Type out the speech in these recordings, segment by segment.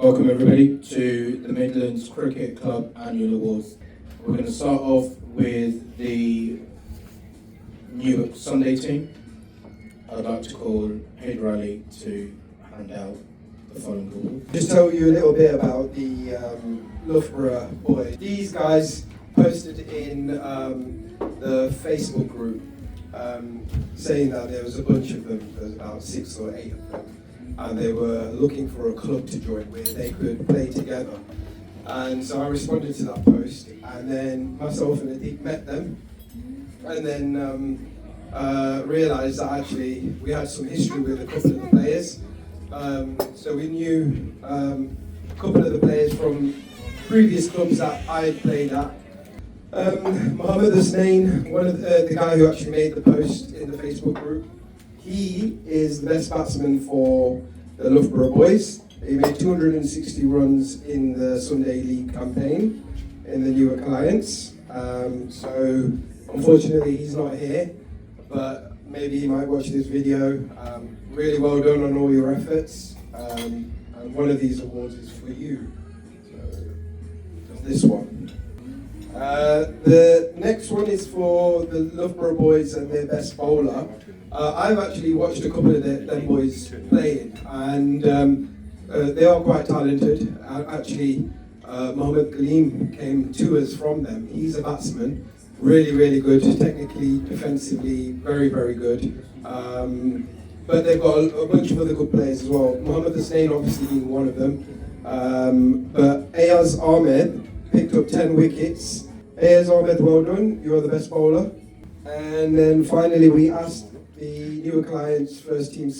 Welcome everybody to the Midlands Cricket Club Annual Awards. We're going to start off with the new Sunday team. I'd like to call Hyder Ali to hand out the following award. Just tell you a little bit about the Loughborough boys. These guys posted in the Facebook group saying that there was a bunch of them, there was about 6 or 8 of them, and they were looking for a club to join where they could play together. And so I responded to that post, and then myself and Adeep met them, and then realised that actually we had some history with a couple of the players. So we knew a couple of the players from previous clubs that I had played at. Mohammed Hussain, one of the guy who actually made the post in the Facebook group, he is the best batsman for the Loughborough boys. He made 260 runs in the Sunday League campaign in the Newark Alliance. So unfortunately he's not here, but maybe he might watch this video. Really well done on all your efforts. And one of these awards is for you. So this one. The next one is for the Loughborough boys and their best bowler. I've actually watched a couple of them boys playing, and they are quite talented. Actually, Mohammed Kaleem came to us from them. He's a batsman, really good, technically, defensively, very good. But they've got a bunch of other good players as well. Mohammed Hussain obviously being one of them. But Ayaz Ahmed picked up 10 wickets. Ayaz Ahmed, well done, you're the best bowler. And then finally we asked the Newark Alliance first team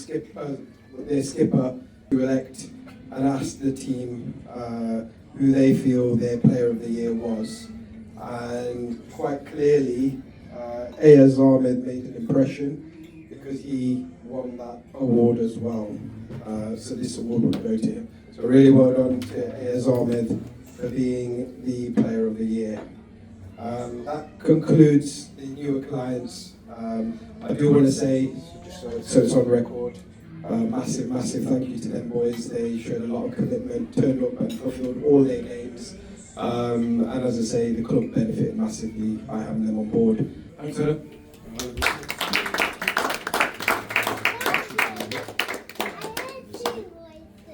their skipper to elect, and asked the team who they feel their player of the year was. And quite clearly, Ayaz Ahmed made an impression because he won that award as well. So this award would go to him. So really well done to Ayaz Ahmed for being the player of the year. That concludes the Newark Alliance. I do want to say, so it's on record, massive thank you to them boys. They showed a lot of commitment, turned up and fulfilled all their games. And as I say, the club benefited massively by having them on board. Thanks, sir.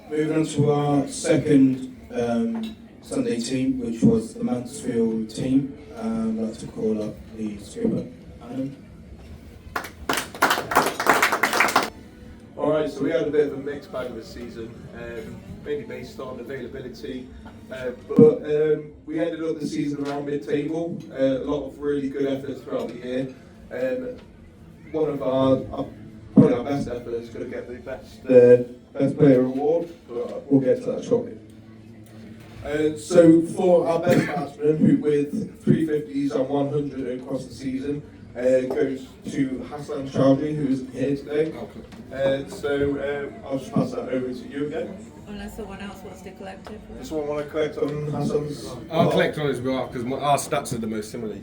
Moving on to our second Sunday team, which was the Mansfield team. I'd like to call up the skipper, Adam. Alright, so we had a bit of a mixed bag of a season, mainly based on availability, but we ended up the season around mid-table. A lot of really good efforts throughout the year. One of probably our best efforts is going to get the best player award, but we'll get to that shortly. So for our best batsman, who with 350s and 100 across the season, goes to Hassan Chowdhury, who isn't here today. So I'll just pass that over to you again. Unless someone else wants to collect it. Does someone want to collect on Hassan's? I'll collect on his behalf because our stats are the most similar.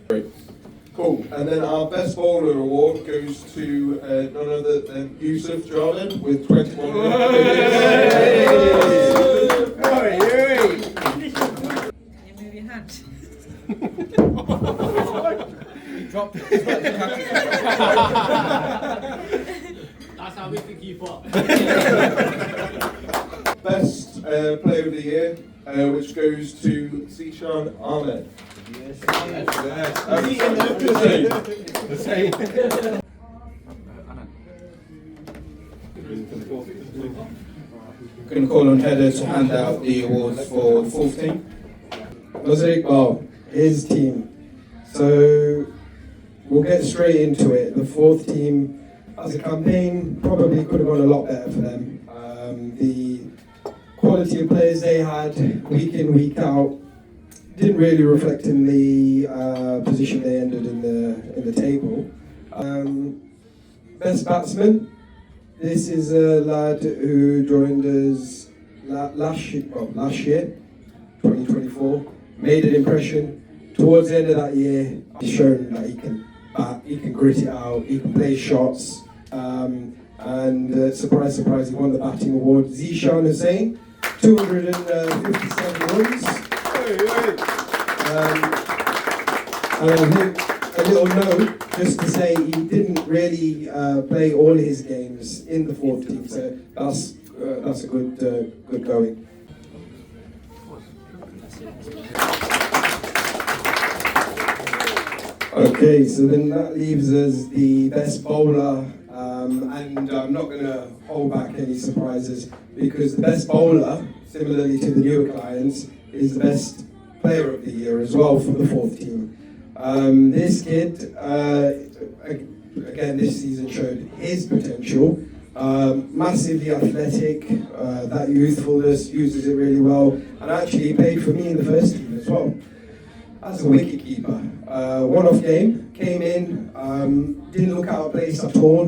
Great. Cool. And then our best bowler award goes to none other than Yusuf Javed with 21 Can you move your hand? Dropped it. That's how we can keep up. Best player of the year, which goes to Zishan Ahmed. Yes. The same. Going to call on Heather to hand out the awards for the fourth team. Mosaic Ball, his team. So we'll get straight into it. The fourth team, as a campaign, probably could have gone a lot better for them. The quality of players they had, week in, week out, didn't really reflect in the position they ended in the table. Best batsman. This is a lad who joined us last year, 2024. Made an impression. Towards the end of that year, he's shown that he can bat, he can grit it out, he can play shots. And And surprise, surprise, he won the batting award. Zishan Hussain, 257 runs. And I think a little note, just to say, he didn't really play all his games in the fourth team, so that's a good going. Okay, so then that leaves us the best bowler, and I'm not going to hold back any surprises because the best bowler, similarly to the newer clients, is the best player of the year as well for the fourth team. This kid, again, this season showed his potential. Massively athletic, that youthfulness, uses it really well, and actually played for me in the first team as well. As a wicketkeeper. One-off game, came in, didn't look out of place at all,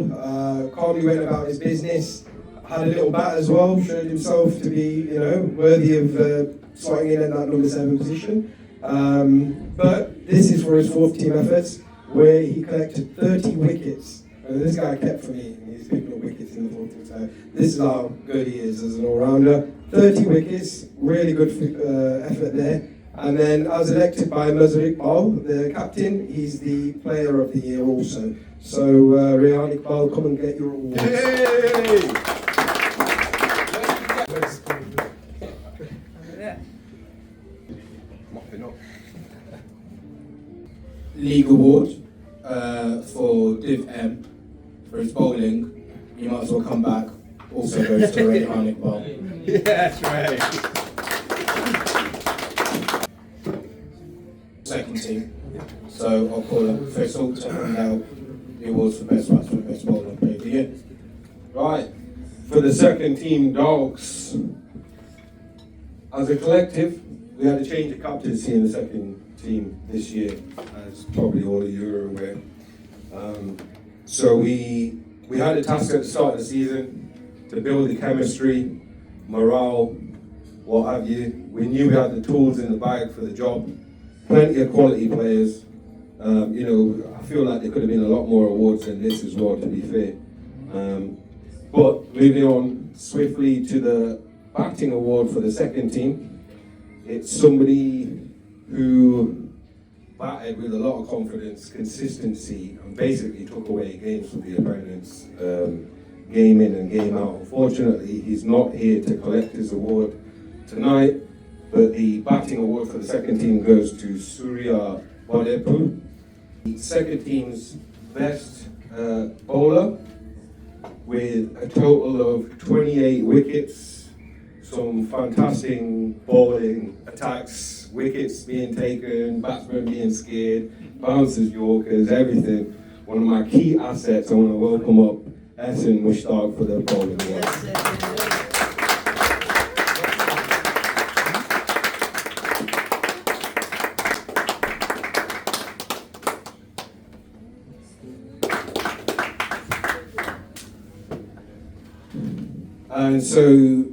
calmly went about his business, had a little bat as well, showed himself to be, worthy of slotting in at that number 7 position. But this is for his fourth team efforts, where he collected 30 wickets. And this guy kept for me, he's picking up wickets in the fourth team, so this is how good he is as an all-rounder. 30 wickets, really good effort there. And then, as elected by Mr Iqbal, the captain, he's the player of the year also. So, Rehan Iqbal, come and get your award. League award for Div M for his bowling. You might as well come back. Also goes to Rehan Iqbal. Yeah, that's right. Second team. So I'll call up Faisal to hand out the awards for best batsman, best bowler, and player of the year. Right, for the second team, Dogs. As a collective, we had a change of captaincy in the second team this year, as probably all of you are aware. So we had a task at the start of the season to build the chemistry, morale, what have you. We knew we had the tools in the bag for the job. Plenty of quality players. I feel like there could have been a lot more awards than this as well, to be fair. But moving on swiftly to the batting award for the second team, it's somebody who batted with a lot of confidence, consistency, and basically took away games from the opponents, game in and game out. Unfortunately, he's not here to collect his award tonight. But the batting award for the second team goes to Surya Badepu. The second team's best bowler with a total of 28 wickets, some fantastic bowling attacks, wickets being taken, batsmen being scared, bouncers, yorkers, everything. One of my key assets. I want to welcome up Essen Mushtaq for the bowling award. And so,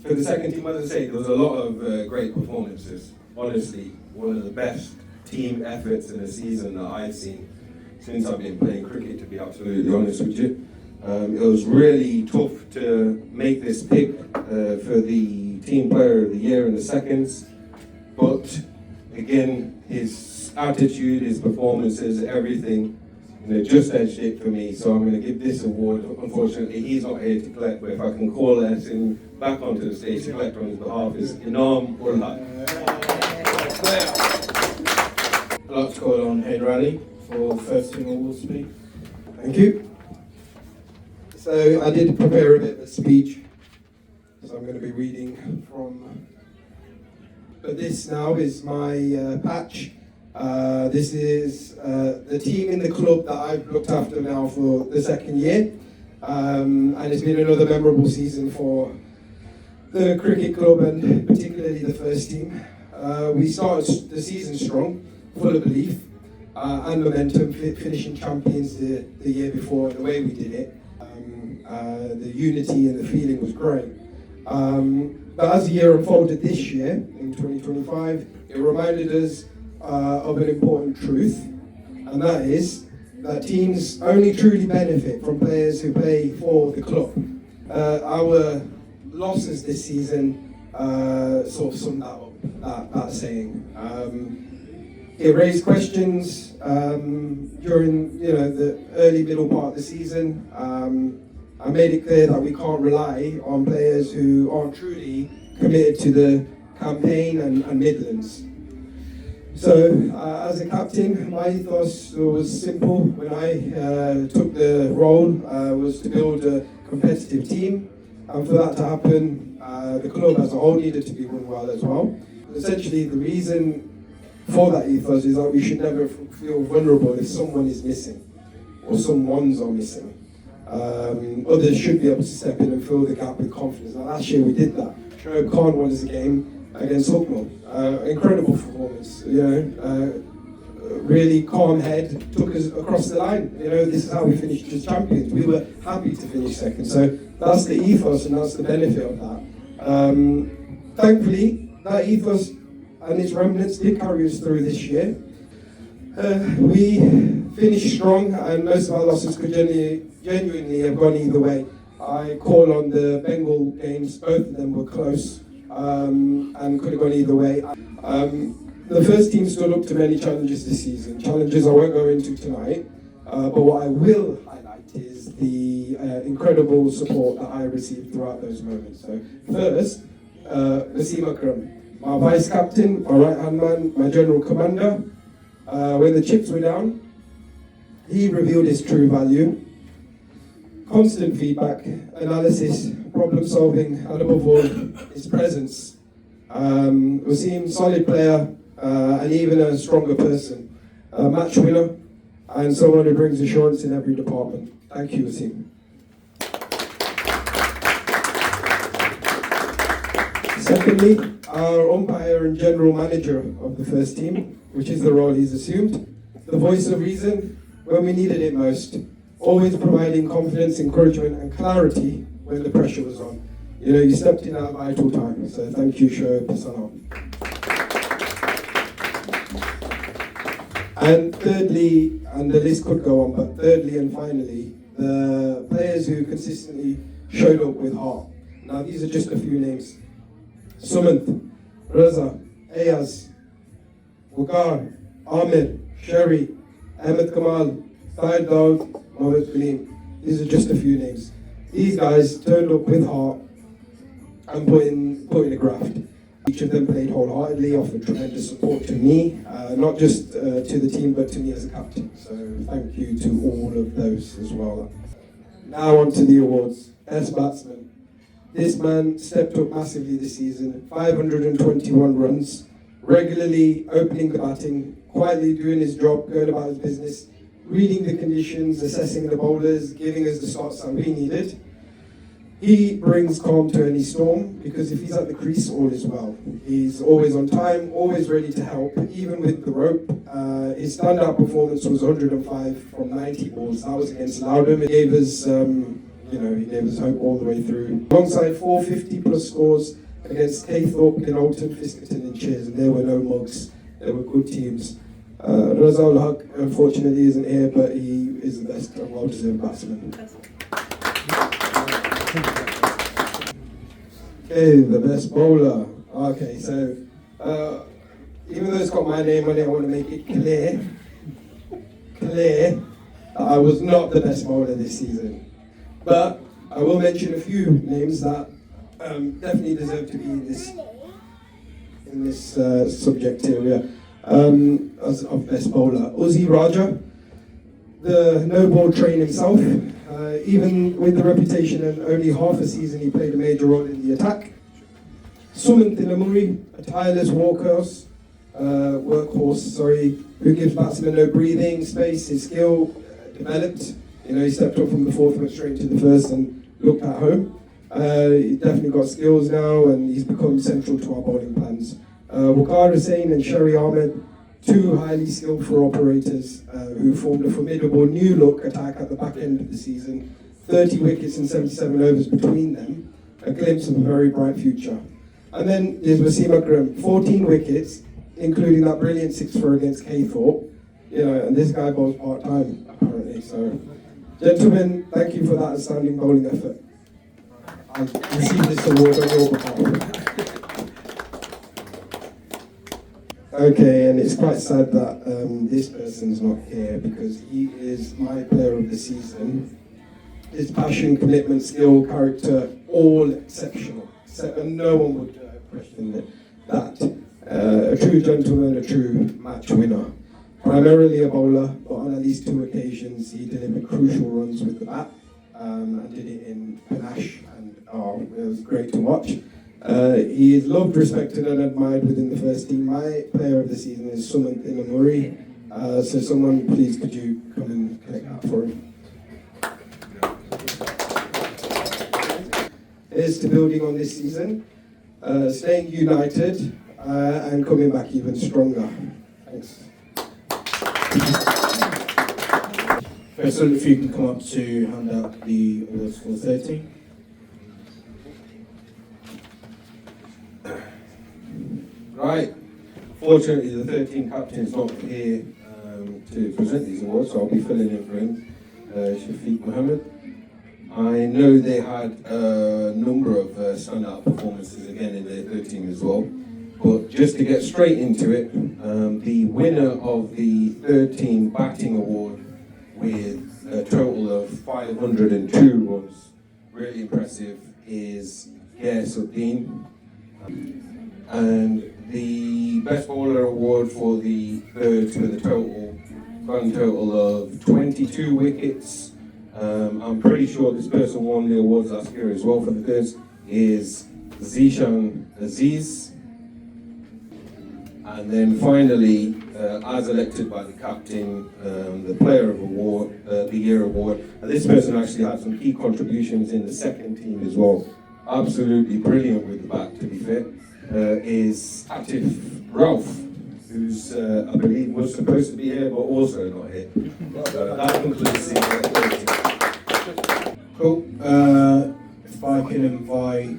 for the second team, as I say, there was a lot of great performances. Honestly, one of the best team efforts in a season that I've seen since I've been playing cricket, to be absolutely honest with you. It was really tough to make this pick for the team player of the year in the seconds. But again, his attitude, his performances, everything, just edged it for me. So I'm going to give this award. Unfortunately, he's not here to collect, but if I can call Essen back onto the stage to collect on his behalf, is Inam Ullah. I'd like to call on Hayder Ali for first team awards speech. Thank you. So I did prepare a bit of a speech, so I'm going to be reading from. But this now is my patch. This is the team in the club that I've looked after now for the second year, and it's been another memorable season for the cricket club and particularly the first team. We started the season strong, full of belief and momentum, finishing champions the year before. The way we did it, the unity and the feeling was great. But as the year unfolded this year, in 2025, it reminded us of an important truth, and that is that teams only truly benefit from players who play for the club. Our losses this season sort of sum that up, that saying. It raised questions during the early middle part of the season. I made it clear that we can't rely on players who aren't truly committed to the campaign and Midlands. So, as a captain, my ethos was simple when I took the role, was to build a competitive team, and for that to happen, the club as a whole needed to be run well as well. Essentially, the reason for that ethos is that we should never feel vulnerable if someone is missing, or someone's are missing. Others should be able to step in and fill the gap with confidence. Now, last year we did that. Shoaib Khan won us a game against Hucknall. Incredible performance, really calm head, took us across the line. This is how we finished as champions. We were happy to finish second. So that's the ethos and that's the benefit of that. Thankfully, that ethos and its remnants did carry us through this year. We finished strong and most of our losses could genuinely have gone either way. I call on the Bengal games, both of them were close. And could have gone either way. The first team stood up to many challenges this season. Challenges I won't go into tonight, but what I will highlight is the incredible support that I received throughout those moments. So first, Wasim Akram, my vice captain, my right hand man, my general commander. When the chips were down, he revealed his true value. Constant feedback, analysis, problem solving, and above all, his presence. Wasim, solid player, and even a stronger person. A match winner, and someone who brings assurance in every department. Thank you, Wasim. Secondly, our umpire and general manager of the first team, which is the role he's assumed. The voice of reason when we needed it most. Always providing confidence, encouragement, and clarity when the pressure was on. You stepped in at a vital time, so thank you, Shoaib Salam. And thirdly, and the list could go on, but thirdly and finally, the players who consistently showed up with heart. Now, these are just a few names. Sumant, Raza, Ayaz, Waqar, Amir, Sherry, Ahmed Kamal, Syed Daud, Mohammed Kaleem. These are just a few names. These guys turned up with heart and put in a graft. Each of them played wholeheartedly, offered tremendous support to me, not just to the team, but to me as a captain. So thank you to all of those as well. Now on to the awards. Best batsman. This man stepped up massively this season. 521 runs, regularly opening the batting, quietly doing his job, going about his business, reading the conditions, assessing the bowlers, giving us the shots that we needed. He brings calm to any storm because if he's at the crease, all is well. He's always on time, always ready to help, even with the rope. His standout performance was 105 from 90 balls. That was against Loudham. It gave us, he gave us hope all the way through. Alongside 450 plus scores against Caythorpe, Kinolton, Fiskerton and Cheers, and there were no mugs. There were good teams. Razal Haq, unfortunately, isn't here, but he is the best and well-deserved batsman. Okay, the best bowler. Okay, so even though it's got my name on it, I want to make it clear that I was not the best bowler this season. But I will mention a few names that definitely deserve to be in this subject area. As of best bowler, Uzi Raja, the no-ball train himself. Even with the reputation and only half a season, he played a major role in the attack. Sumant Tilamuri, a tireless workhorse, who gives batsmen no breathing space. His skill developed. He stepped up from the fourth, went straight to the first, and looked at home. He's definitely got skills now, and he's become central to our bowling plans. Waqar Hussain and Sherry Ahmed, two highly skillful operators who formed a formidable new-look attack at the back end of the season. 30 wickets and 77 overs between them, a glimpse of a very bright future. And then there's Wasim Akram, 14 wickets, including that brilliant 6-4 against Caythorpe. and this guy bowls part-time, apparently. So, gentlemen, thank you for that outstanding bowling effort. I receive this award on your behalf. Okay, and it's quite sad that this person's not here because he is my player of the season. His passion, commitment, skill, character, all exceptional. And no one would question that. A true gentleman, a true match winner. Primarily a bowler, but on at least 2 occasions he delivered crucial runs with the bat and did it in panache, and it was great to watch. He is loved, respected and admired within the first team. My player of the season is Sumant Inamuri. So someone, please, could you come and collect that for him? Here's to building on this season, staying united and coming back even stronger. Thanks. Faisal, if you can come up to hand out the awards for 13. Right. Fortunately, the 13 captain's not here to present these awards, so I'll be filling in for him, Shafiq Mohammed. I know they had a number of standout performances again in their 13 as well. But just to get straight into it, the winner of the 13 batting award with a total of 502 runs, really impressive, is Ghaisuddin. And the best bowler award for the thirds with a grand total of 22 wickets. I'm pretty sure this person won the awards last year as well for the thirds, is Zishan Aziz. And then finally, as elected by the captain, the player of the year award, and this person actually had some key contributions in the second team as well. Absolutely brilliant with the bat, to be fair, is Atif Ralph, who's, I believe, was supposed to be here, but also not here. That concludes the Cool. If I can invite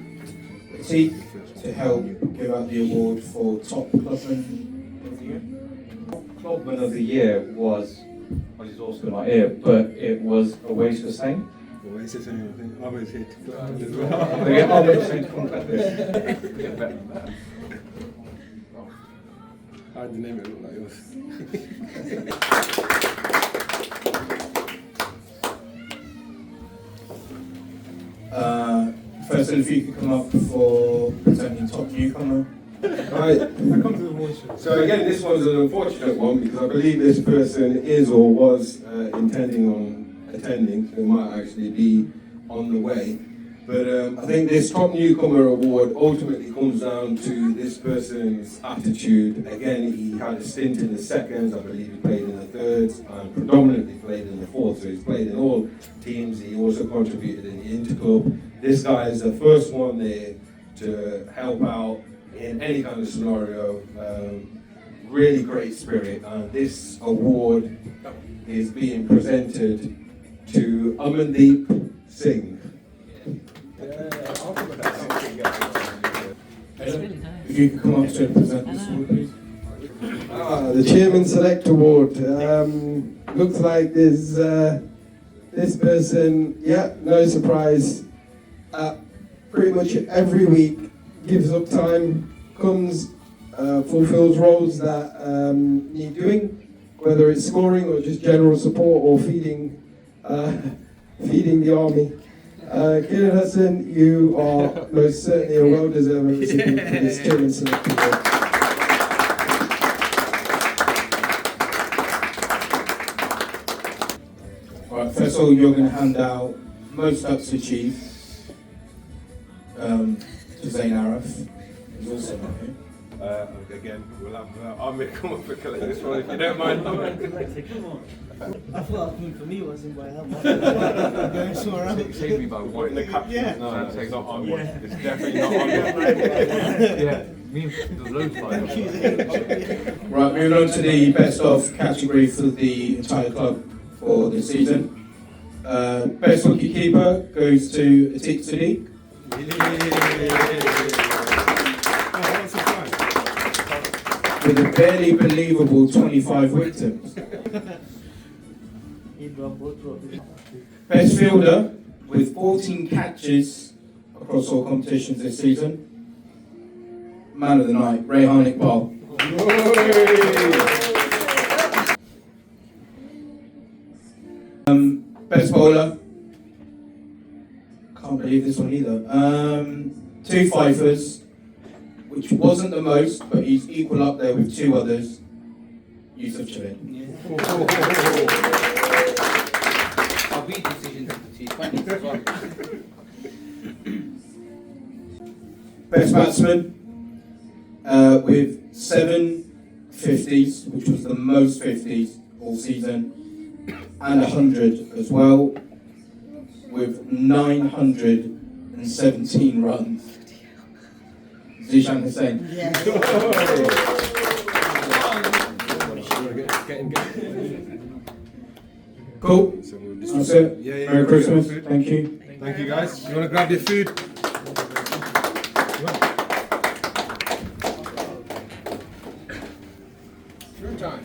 Atik to help give out the award for top clubman of the year. Clubman of the year was, well, he's also not here, but it was Awais Hussain. Awais Hussain, I think. I was here to clap as Well, well. yeah, Awais Hussain to come back this. Get better than that. I had the name, it looked like yours. First, if you could come up for presenting top newcomer. Right. So again, this one's an unfortunate one because I believe this person is or was intending on attending, so it might actually be on the way. But I think this top newcomer award ultimately comes down to this person's attitude. Again, he had a stint in the seconds, I believe he played in the thirds, and predominantly played in the fourth, so he's played in all teams. He also contributed in the interclub. This guy is the first one there to help out in any kind of scenario. Really great spirit, and this award is being presented to Amandeep Singh. If you could come up to present this award, please. The Chairman Select Award. Looks like there's this person, no surprise, pretty much every week gives up time, comes, fulfills roles that need doing, whether it's scoring or just general support or feeding the army. Kieran Hassan, you are most certainly a well-deserved recipient for this Chairman Select Award. Right, first of all, you're going to hand out most ups achieved to Zain Arif, who's also not here. Again, we'll have Amir come up and collect this one if you don't mind. Come on. I thought for me wasn't by help. Going so around. Save me by one. The captain. Yeah. No, it's not on one. Yeah. It's definitely not on one. Yeah, me, there's loads by Right, moving on to the best of category for the entire club for this season. Best wicketkeeper goes to Atik Sadiq. with a barely believable 25 victims. He dropped both trophies. Best fielder with 14 catches across all competitions this season. Man of the night, Rayhan Iqbal. Best bowler. Can't believe this one either. 2 fifers, which wasn't the most, but he's equal up there with 2 others. Yusuf Chavin. Our weed decisions to T20 as well. Best batsman with 7 50s, which was the most 50s all season, and 100 as well, with 917 runs. Zishan Hussain. Cool. That's it. Merry Christmas. Thank you. Thank you guys. You want to grab your food? Your time.